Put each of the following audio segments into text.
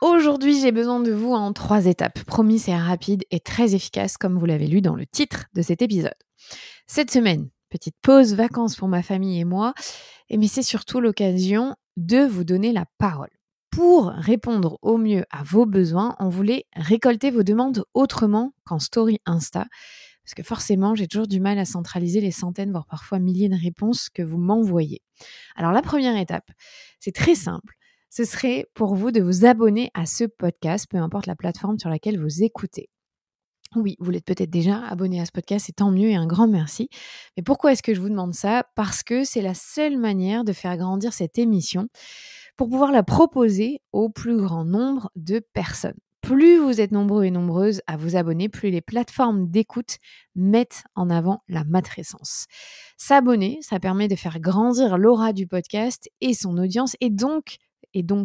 Aujourd'hui, j'ai besoin de vous en 3 étapes. Promis, c'est rapide et très efficace, comme vous l'avez lu dans le titre de cet épisode. Cette semaine, petite pause vacances pour ma famille et moi, mais c'est surtout l'occasion de vous donner la parole. Pour répondre au mieux à vos besoins, on voulait récolter vos demandes autrement qu'en story Insta. Parce que forcément, j'ai toujours du mal à centraliser les centaines, voire parfois milliers de réponses que vous m'envoyez. Alors la première étape, c'est très simple. Ce serait pour vous de vous abonner à ce podcast, peu importe la plateforme sur laquelle vous écoutez. Oui, vous l'êtes peut-être déjà abonné à ce podcast, c'est tant mieux et un grand merci. Mais pourquoi est-ce que je vous demande ça ? Parce que c'est la seule manière de faire grandir cette émission pour pouvoir la proposer au plus grand nombre de personnes. Plus vous êtes nombreux et nombreuses à vous abonner, plus les plateformes d'écoute mettent en avant la matrescence. S'abonner, ça permet de faire grandir l'aura du podcast et son audience et donc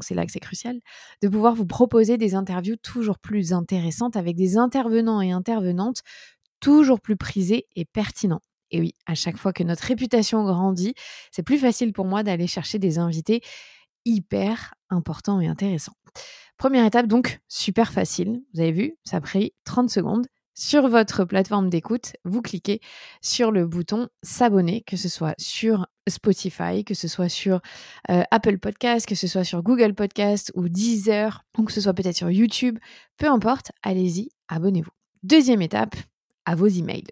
c'est là que c'est crucial, de pouvoir vous proposer des interviews toujours plus intéressantes avec des intervenants et intervenantes toujours plus prisés et pertinents. Et oui, à chaque fois que notre réputation grandit, c'est plus facile pour moi d'aller chercher des invités hyper importants et intéressants. Première étape donc, super facile. Vous avez vu, ça a pris 30 secondes. Sur votre plateforme d'écoute, vous cliquez sur le bouton s'abonner, que ce soit sur Spotify, que ce soit sur Apple Podcast, que ce soit sur Google Podcast ou Deezer, ou que ce soit peut-être sur YouTube. Peu importe, allez-y, abonnez-vous. Deuxième étape, à vos emails.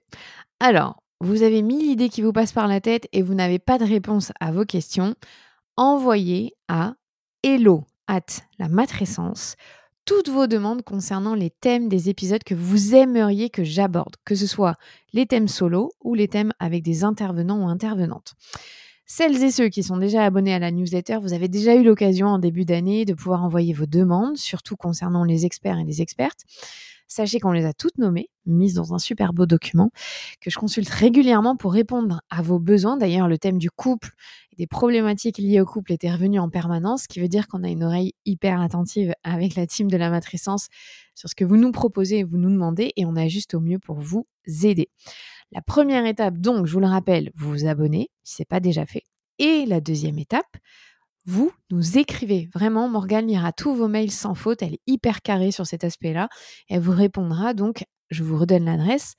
Alors, vous avez 1000 idées qui vous passent par la tête et vous n'avez pas de réponse à vos questions. Envoyez à hello@lamatrescence toutes vos demandes concernant les thèmes des épisodes que vous aimeriez que j'aborde, que ce soit les thèmes solo ou les thèmes avec des intervenants ou intervenantes. Celles et ceux qui sont déjà abonnés à la newsletter, vous avez déjà eu l'occasion en début d'année de pouvoir envoyer vos demandes, surtout concernant les experts et les expertes. Sachez qu'on les a toutes nommées, mises dans un super beau document que je consulte régulièrement pour répondre à vos besoins. D'ailleurs, le thème du couple et des problématiques liées au couple était revenu en permanence, ce qui veut dire qu'on a une oreille hyper attentive avec la team de la matrescence sur ce que vous nous proposez et vous nous demandez et on ajuste au mieux pour vous aider. La première étape, donc, je vous le rappelle, vous vous abonnez, si ce n'est pas déjà fait. Et la deuxième étape, vous nous écrivez. Vraiment, Morgane lira tous vos mails sans faute. Elle est hyper carrée sur cet aspect-là. Elle vous répondra. Donc, je vous redonne l'adresse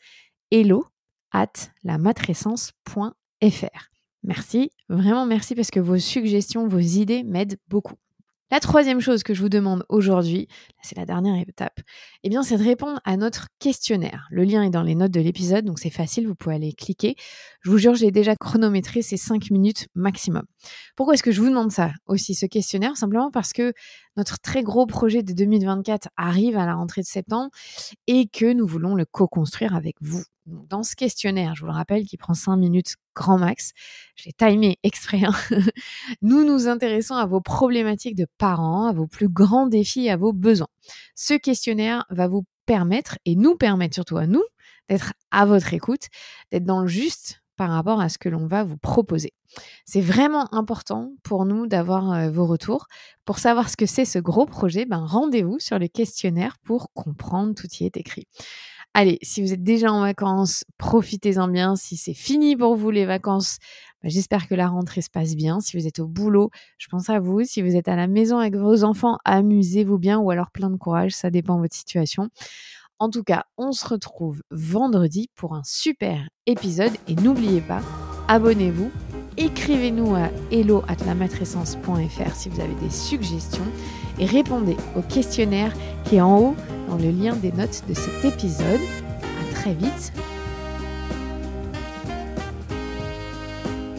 hello@lamatrescence.fr. Merci, vraiment merci parce que vos suggestions, vos idées m'aident beaucoup. La troisième chose que je vous demande aujourd'hui, c'est la dernière étape, c'est de répondre à notre questionnaire. Le lien est dans les notes de l'épisode, donc c'est facile, vous pouvez aller cliquer. Je vous jure, j'ai déjà chronométré ces 5 minutes maximum. Pourquoi est-ce que je vous demande ça aussi, ce questionnaire ? Simplement parce que notre très gros projet de 2024 arrive à la rentrée de septembre et que nous voulons le co-construire avec vous. Donc, dans ce questionnaire, je vous le rappelle, qui prend 5 minutes grand max, je l'ai timé exprès, nous nous intéressons à vos problématiques de parents, à vos plus grands défis, à vos besoins. Ce questionnaire va vous permettre, et nous permettre surtout à nous, d'être à votre écoute, d'être dans le juste par rapport à ce que l'on va vous proposer. C'est vraiment important pour nous d'avoir vos retours. Pour savoir ce que c'est ce gros projet, rendez-vous sur le questionnaire pour comprendre, tout y est écrit. Allez, si vous êtes déjà en vacances, profitez-en bien. Si c'est fini pour vous les vacances, j'espère que la rentrée se passe bien. Si vous êtes au boulot, je pense à vous. Si vous êtes à la maison avec vos enfants, amusez-vous bien ou alors plein de courage, ça dépend de votre situation. En tout cas, on se retrouve vendredi pour un super épisode et n'oubliez pas, abonnez-vous, écrivez-nous à hello@lamatrescence.fr si vous avez des suggestions et répondez au questionnaire qui est en haut dans le lien des notes de cet épisode. À très vite.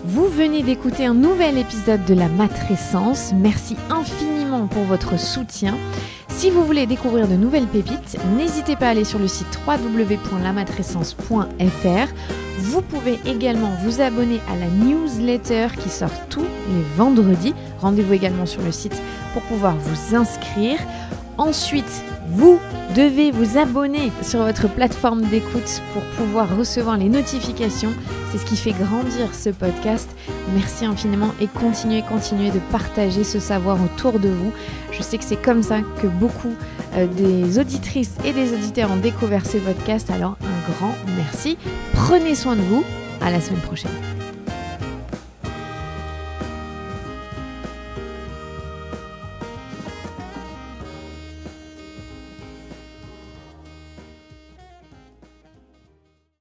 Vous venez d'écouter un nouvel épisode de la Matrescence. Merci infiniment pour votre soutien. Si vous voulez découvrir de nouvelles pépites, n'hésitez pas à aller sur le site www.lamatrescence.fr. Vous pouvez également vous abonner à la newsletter qui sort tous les vendredis. Rendez-vous également sur le site pour pouvoir vous inscrire. Ensuite, vous devez vous abonner sur votre plateforme d'écoute pour pouvoir recevoir les notifications. C'est ce qui fait grandir ce podcast. Merci infiniment et continuez de partager ce savoir autour de vous. Je sais que c'est comme ça que beaucoup des auditrices et des auditeurs ont découvert ce podcast. Alors un grand merci. Prenez soin de vous. À la semaine prochaine.